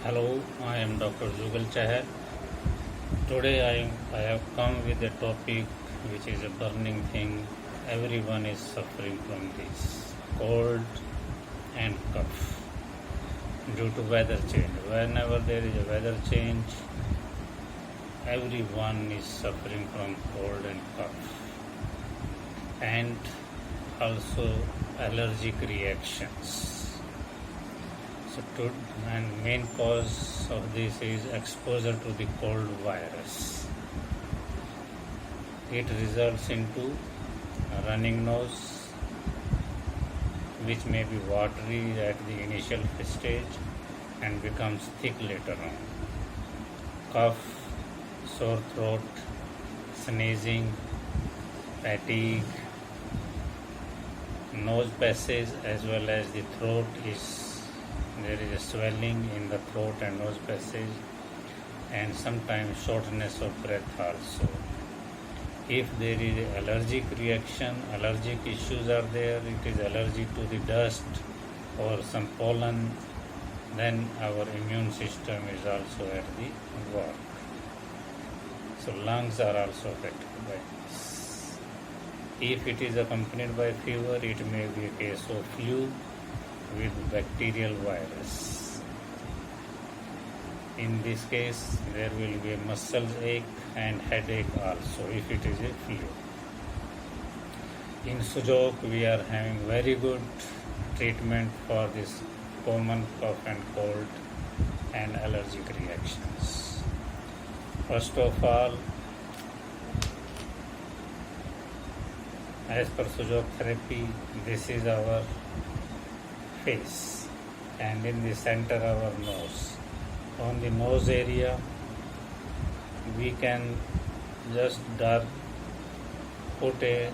Hello, I am Dr. Jugal Chahar. Today I have come with a topic which is a burning thing. Everyone is suffering from this cold and cough due to weather change. Whenever there is a weather change, everyone is suffering from cold and cough and also allergic reactions. And main cause of this is exposure to the cold virus. It results into a running nose, which may be watery at the initial stage and becomes thick later on. Cough, sore throat, sneezing, fatigue, nose passage as well as the throat there is a swelling in the throat and nose passage, and sometimes shortness of breath also. If there is allergic reaction, allergic issues are there, it is allergic to the dust or some pollen, then our immune system is also at the work. So lungs are also affected by this. If it is accompanied by fever, it may be a case of flu with bacterial virus. In this case, there will be a muscle ache and headache also if it is a flu. In Sujok, we are having very good treatment for this common cough and cold and allergic reactions. First of all, as per Sujok therapy, this is our face, and in the center our nose. On the nose area, we can just put a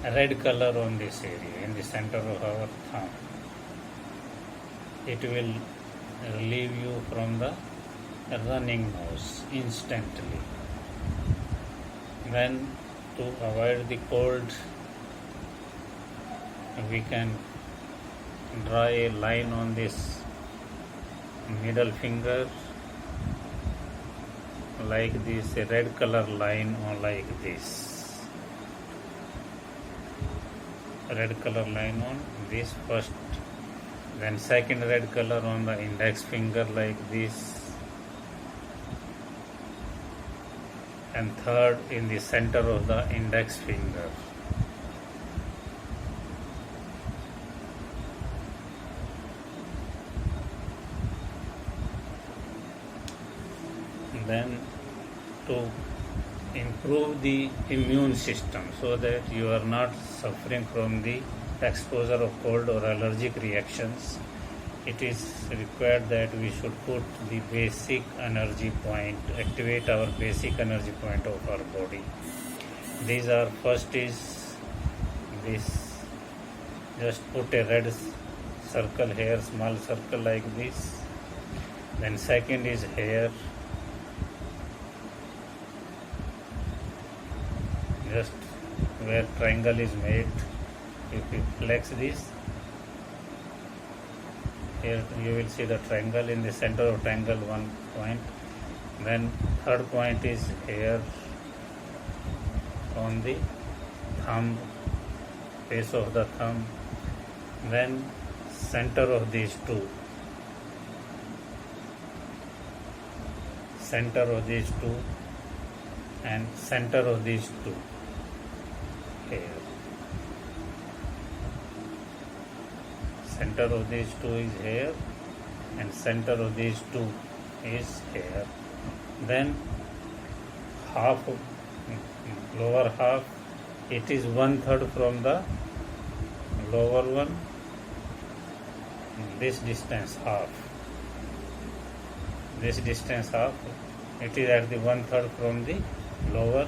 red color on this area in the center of our thumb. It will relieve you from the running nose instantly. Then, to avoid the cold, we can draw a line on this middle finger like this, a red color line or like this. Red color line on this first, then second red color on the index finger like this, and third in the center of the index finger. Then to improve the immune system so that you are not suffering from the exposure of cold or allergic reactions, it is required that we should put the basic energy point, activate our basic energy point of our body. These are, first is this, just put a red circle here, small circle like this. Then second is here, just where triangle is made. If you flex this, here you will see the triangle. In the center of triangle, one point. Then third point is here on the thumb, base of the thumb. Then center of these two, center of these two, and center of these two here. Center of these two is here and center of these two is here. Then half of lower half, it is 1/3 from the lower one, this distance half, this distance half, it is at the 1/3 from the lower,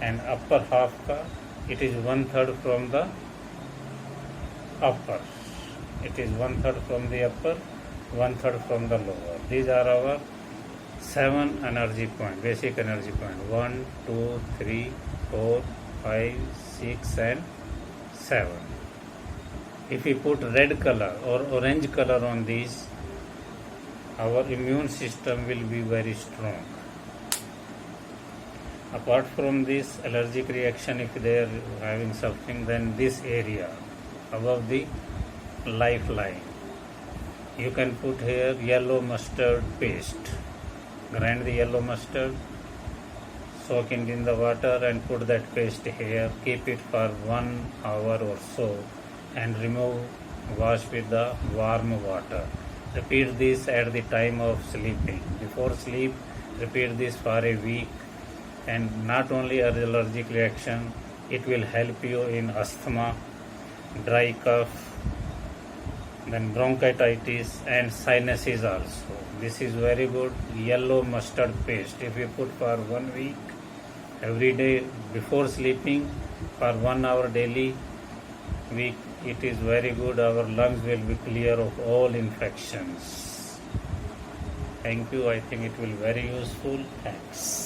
and upper half it is 1/3 from the upper. It is 1/3 from the upper, 1/3 from the lower. These are our 7 energy point, basic energy point. 1, 2, 3, 4, 5, 6 and 7. If we put red color or orange color on these, our immune system will be very strong. Apart from this allergic reaction, if they are having suffering, then this area above the lifeline, you can put here yellow mustard paste. Grind the yellow mustard, soak it in the water and put that paste here. Keep it for 1 hour or so and wash with the warm water. Repeat this at the time of sleeping. Before sleep, repeat this for a week. And not only allergic reaction, it will help you in asthma, dry cough, then bronchitis and sinuses also. This is very good yellow mustard paste. If you put for 1 week, every day before sleeping for 1 hour daily, it is very good. Our lungs will be clear of all infections. Thank you. I think it will be very useful. Thanks.